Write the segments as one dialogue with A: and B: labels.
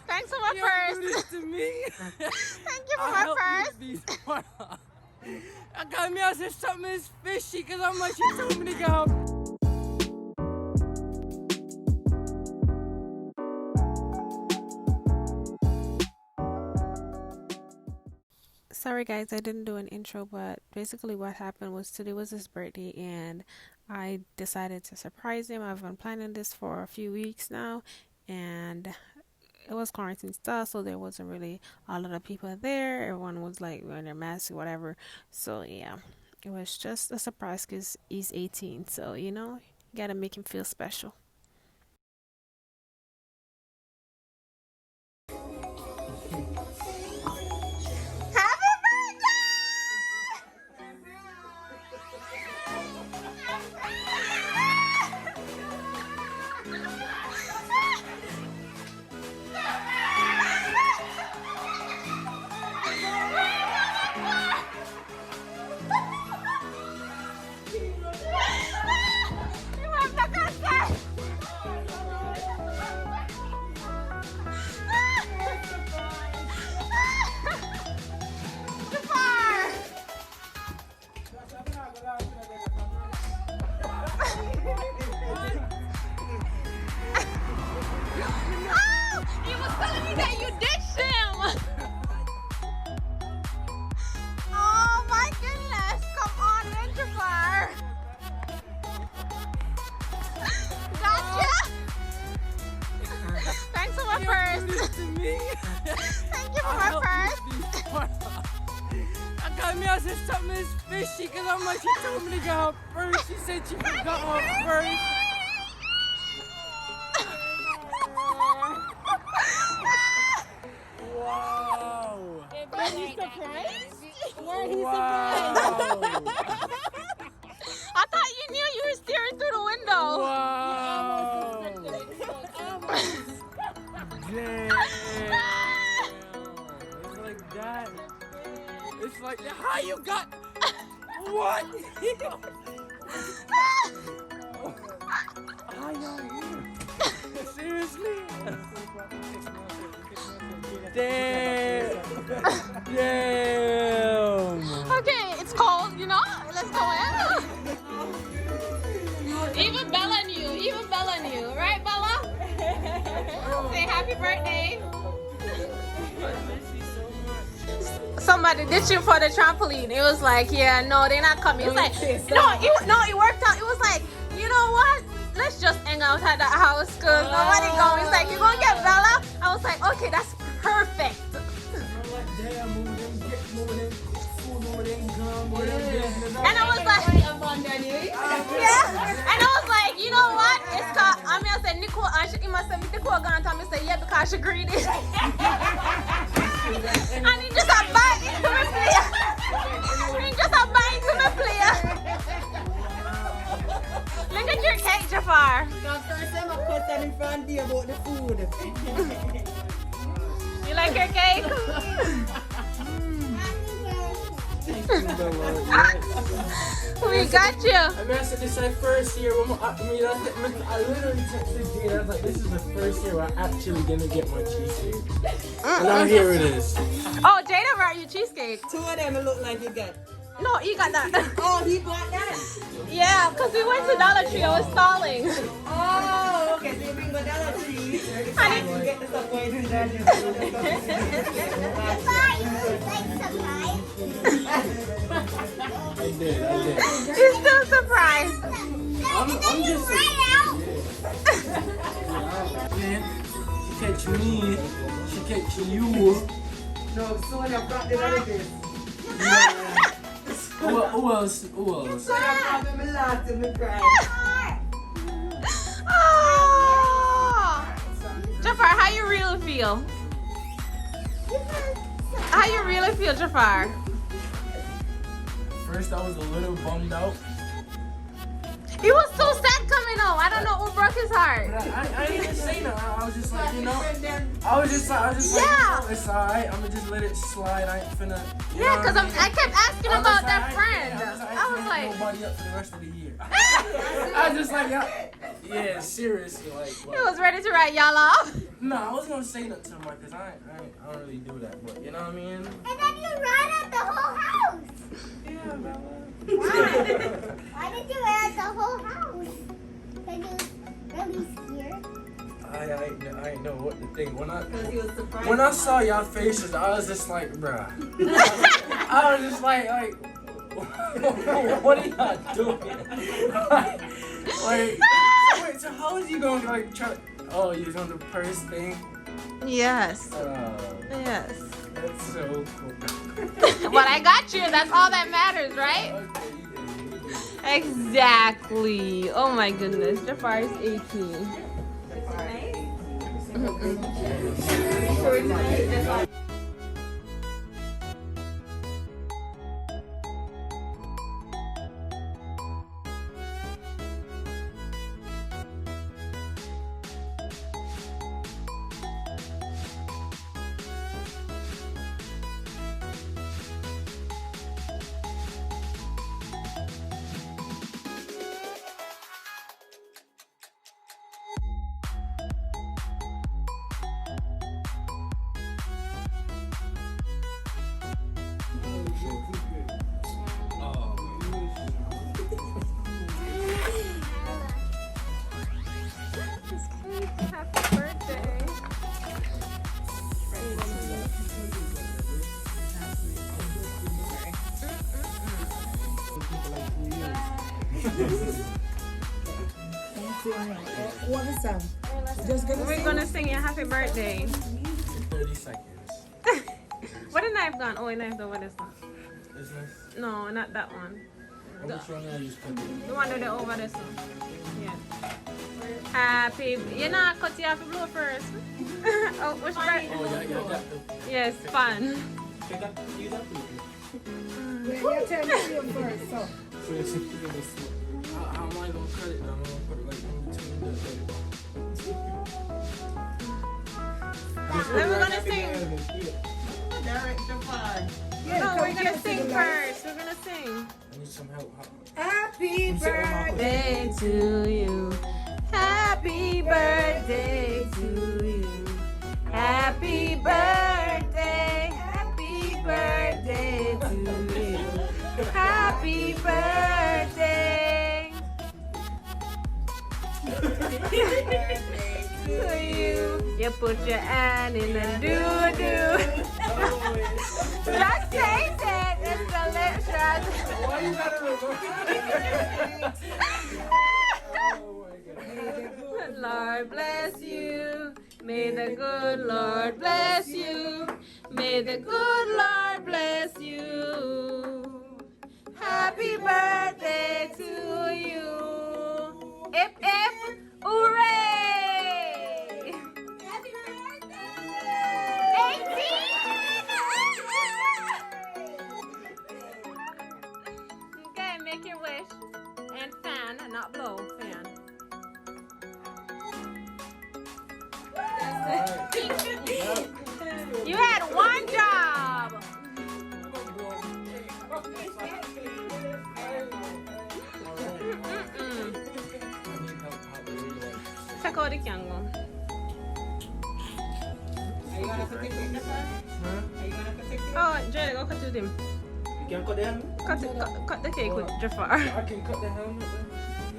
A: Thanks for my purse.
B: You do this to me.
A: Thank you for my purse.
B: I got me out said something is fishy because how much you told me to go.
A: Sorry guys, I didn't do an intro, but basically what happened was today was his birthday and I decided to surprise him. I've been planning this for a few weeks now and it was quarantine stuff, so there wasn't really a lot of people there. Everyone was like wearing their masks or whatever. So yeah, it was just a surprise because he's 18, so you know, you gotta make him feel special. Thank you for my purse.
B: I got me out said something is fishy because how much you told me to get her purse. She said she forgot her purse. Wow.
A: Are you surprised?
B: Wow.
A: I thought you knew you were staring through the window.
B: Wow. Damn. It's like that. It's like that. How you got what? How y'all here? Seriously? Damn. Damn.
A: Okay, it's cold, you know? Let's go in. Even Bella knew, right Bella? Say happy birthday. Somebody ditched you for the trampoline. It was like, yeah, no, they're not coming. It's like, no, it worked out. It was like, you know what? Let's just hang out at the house because nobody going. It's like, you're going to get Bella? I was like, okay, that's perfect. And I was like, yeah. And I was like, you know what? It's called, I mean, I said, Nicole, and she must have Nicole gonna tell me, say, yeah, because she greedy. And he just a bite into my player. He just a bite into my player. Look at your cake, Jafar. You like your cake? We got you.
B: I mean, I said this is my first year. I literally texted Jada. I was like, this is the first year we're actually gonna get my cheesecake. And now here it is.
A: Oh, Jada brought you cheesecake.
C: Two of them look like you got.
A: No, he got that.
C: Oh, he got that?
A: Yeah, because we went to Dollar Tree. I was stalling.
C: Oh, okay. So you bring the Dollar Tree.
A: And
C: You get the surprise in there.
B: I did.
A: He's still surprised.
B: I'm just man, she catch me, she catch you.
C: No, Sonia brought the other bit.
B: Who else?
C: Sonia brought me laugh and me cry.
A: Oh. Jafar, how you really feel? How you really feel, Jafar?
B: First, I was a little bummed out.
A: He was so sad coming home. I don't know who broke his heart.
B: But I didn't even say nothing. I was just like, you know, I was just like,
A: Yeah.
B: oh, it's alright. I'm gonna just let it slide. I ain't finna.
A: Yeah, because I kept asking about that friend.
B: I was
A: I was like,
B: nobody up for the rest of the year. I was just like, Yeah, seriously, like.
A: He was ready to write y'all off.
B: No, I was gonna say that to him, cause I don't really do that, but you know what I mean.
D: And then you ran out the whole house.
B: Yeah, man.
D: Why did you run out the whole house? Can you really scared?
B: I ain't know what to think.
C: Because he was surprised.
B: When I saw y'all faces, I was just like, bruh. I was just like, what are y'all doing? like, wait, so how is you gonna like try? Oh, you're on the purse thing.
A: Yes. Yes.
B: That's so cool.
A: But I got you. That's all that matters, right?
B: Okay, you did.
A: Exactly. Oh my goodness. Jafar is 18. Happy birthday.
C: What is that?
A: We're gonna sing you happy birthday.
B: 30 seconds.
A: Where the knife gone? Oh, the knife over this one.
B: Is this?
A: No, not that one.
B: Which one are you putting?
A: The one that over this one. Yeah. Happy. You know, cut you have to blow first. Oh, which birthday?
B: Oh, yeah, got the.
A: Yes, fun.
B: You got use that
C: Your turn to see him first. So.
B: How am I gonna cut it? I'm gonna put it like in between the.
A: Then we're gonna sing.
C: Director Ford.
A: No, we're gonna sing first. We're gonna sing.
B: I need some help.
C: Happy birthday.
A: Birthday to you. Happy birthday to you. Happy birthday. Happy birthday to you. Happy birthday to you. You put your hand in the doo-doo. Just taste it. It's delicious.
B: Why you gotta remember?
A: Lord bless you. May the good Lord bless you. May the good Lord bless you. Happy birthday to you. Hip hip, hooray! Happy birthday! 18! Okay, make your wish. And fan, not blow, fan. You had one job. Check out the candle.
C: Are you gonna protect him? Are you gonna protect him?
A: Oh, Jay, go cut with him.
B: You can cut the helmet?
A: Cut the cake with Jafar.
B: I can cut the helmet then.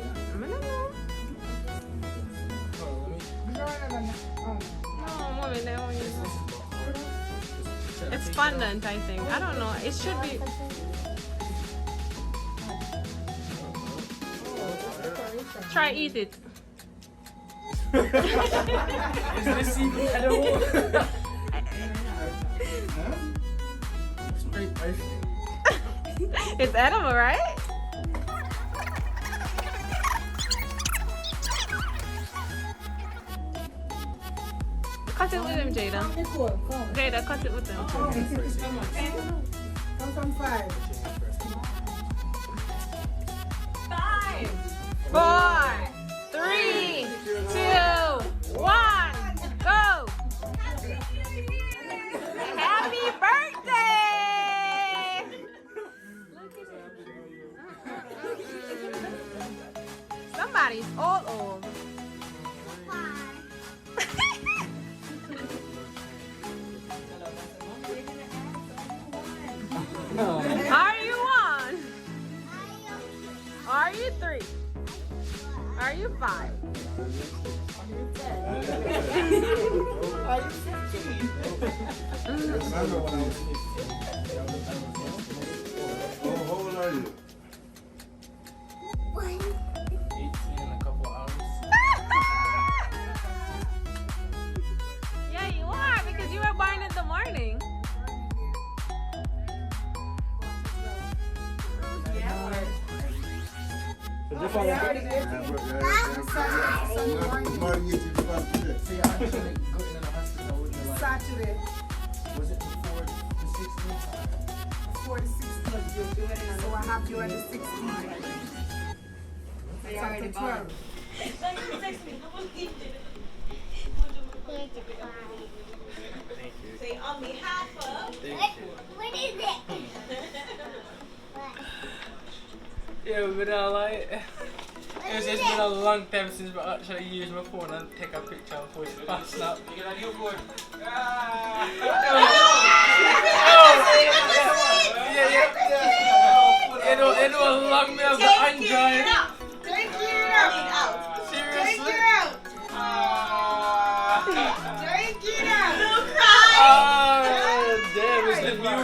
A: I don't know.
B: Oh, let me.
A: No, mommy, they won't use it. It's fondant, I think. I don't know. It should be. Try eat it.
B: Is this even edible? Straight ice cream.
A: It's edible, right? Cut it with him, Jada. Jada, cut it with him.
C: Come from 5.
A: 5, 4, 3, 2, 1, go! Happy birthday! Somebody's all old.
C: 5? Are you 16?
E: Remember when I was 16? How old are you?
B: 18 in a couple hours.
A: Yeah, you are because you were born in the morning.
B: So just want to
E: Sunday morning,
B: see, I actually going in the hospital with me like,
C: Saturday.
B: was it before the 16th?
C: Before the 16th. So I have you on the 16th. It's after 12.
F: Say on behalf of.
D: What is it?
B: Yeah, but it's been a long time since I actually used my phone and take a picture and post it on Snap. You get a new phone? You know how long me have the Android?
F: Take it out.
B: Seriously?
F: Take it out. Take it out. Don't cry.
B: Damn,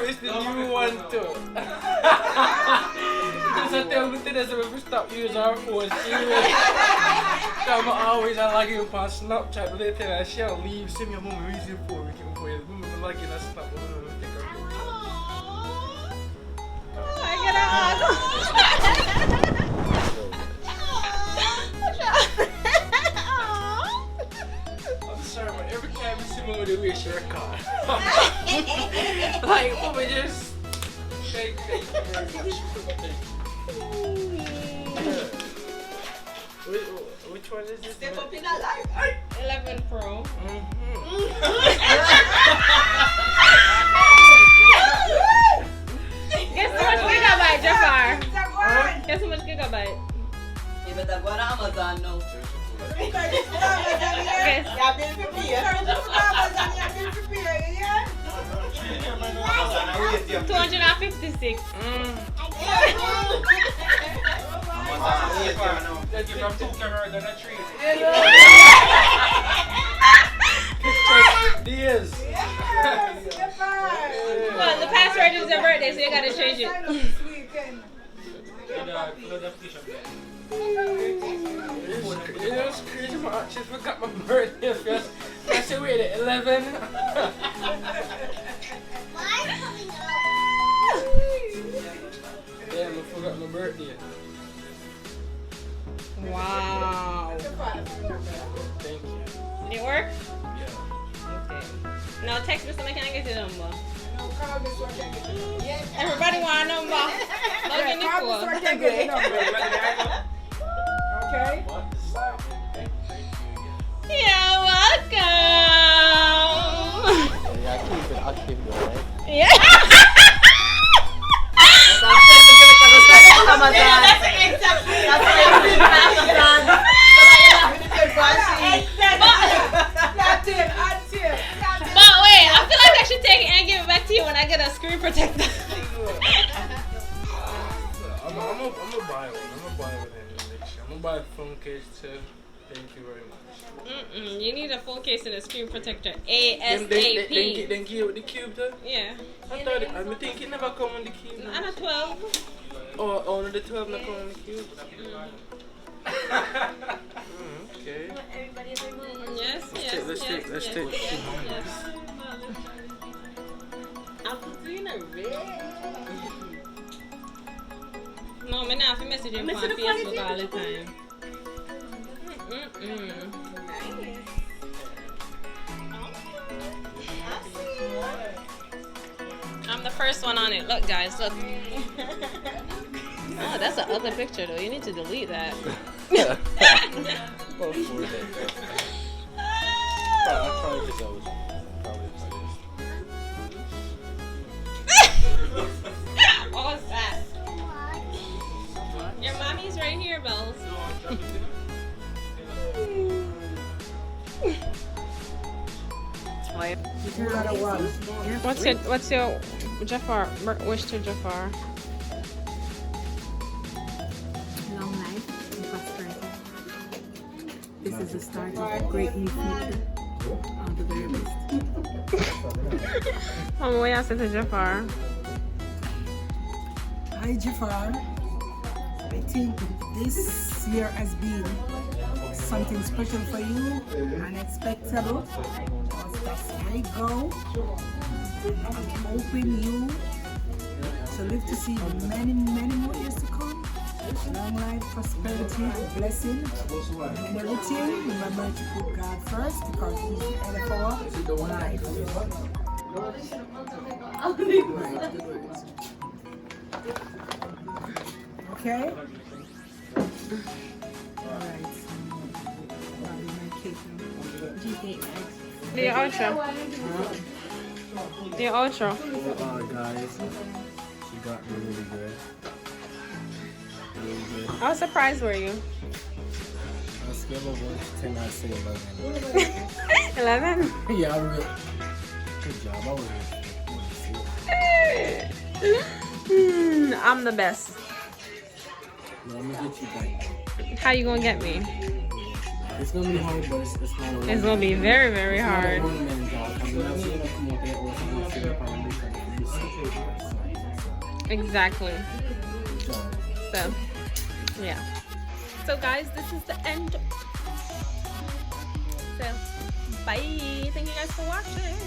B: it's the new one too. Because I tell me today that we stop using our phone serious. I'm always logging up on Snapchat, but they tell us she'll leave, send me a mom reason for we can play. We will log in a Snap, we will take a picture.
A: I get a hug.
B: I'm sorry, but every time you see me with a wish your car. Like, mama just thank you very much. Which one is this?
F: Step up in our life.
A: 11 Pro. Guess how much gigabyte, Jafar? Guess how much gigabyte?
F: You better go on Amazon now.
A: Guess.
F: Yeah, been prepared.
A: 256.
B: That you from 2 cameras and a 3. Dears.
A: Well, the password is your birthday, so you gotta change it.
B: It's crazy, I actually forgot my birthday first. I said, wait, at 11.
D: Mine's coming up.
B: Damn, I forgot my birthday.
A: Wow.
B: Thank you.
A: Did it work?
B: Yeah.
A: Okay. Now text me so I can get your number. Everybody want a number. Log in the phone.
C: Okay?
A: You're welcome.
B: Yeah, I keep it active though, right?
A: Yeah. But wait, I feel like I should take it and give it back to you when I get a screen protector.
B: I'm gonna buy one. I'm gonna buy one in the next year. I'm gonna buy a phone case too. Thank you very much.
A: You need a phone case and a screen protector
B: Then
A: ASAP.
B: give with the cube though?
A: Yeah.
B: I thought it, I think it never come on the cube.
A: And a 12.
B: Oh, only the 12 not come on the cube? Okay.
A: Yes, yes,
B: Let's
A: yes,
B: take
A: yes,
B: the
A: yes,
B: key.
A: yes. No, me not have to message him on Facebook all the time. I'm the first one on it. Look, guys, look. Oh, that's an ugly picture, though. You need to delete that. What was that? Your mommy's right here, Bells. What's your Jafar wish to Jafar?
G: Long life and prosperity.
C: This is the start of a great new future. All the very best.
A: Mama, what you say to Jafar?
C: Hi Jafar. I think this year has been something special for you, unexpected. That's very go. I'm hoping you to live to see many, many more years to come. Long life, prosperity, blessing, and everything. Remember to put God first because He's the head of our life. Okay? Alright.
A: Do your outro. Do your outro.
B: Guys, she got me really good. Really good.
A: How surprised were you?
B: On a scale of 1 to 10, I'd say 11.
A: 11?
B: Yeah, I'm really. Good job. I was
A: I'm the best.
B: I'm gonna get you back.
A: How you gonna get me?
B: It's gonna be hard, but it's not a
A: It's gonna be very, very
B: It's not a
A: hard.
B: one-man job. I mean, that's gonna come out there or something to figure out and do something.
A: Exactly.
B: Good job.
A: So, yeah. So, guys, this is the end. So, bye. Thank you guys for watching.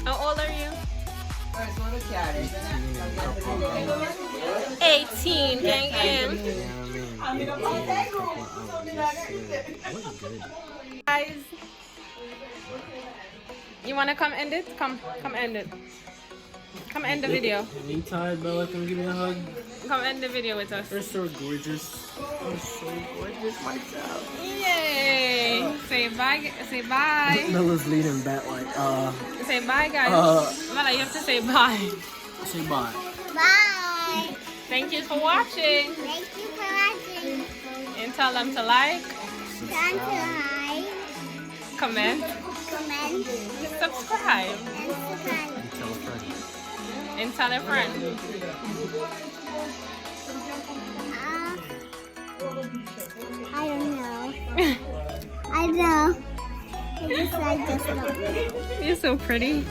A: How old are you? 18. Gang in. Guys, you wanna come end it? Come end it. Come end the video.
B: You tired, Bella? Come give me a hug.
A: Come end the video with us.
B: You're so gorgeous. I'm so gorgeous myself.
A: Yay! Say bye. Say bye.
B: Bella's leaning back like,
A: Say bye, guys. Mala, you have to say bye.
B: say bye.
D: Bye.
A: Thank you for watching.
D: Thank you for watching.
A: And tell them to like,
D: Time to like,
A: comment,
D: comment,
A: subscribe,
D: and subscribe.
B: Tell a friend.
A: and tell a friend.
D: I don't know. I know. I just like this one.
A: You're so pretty.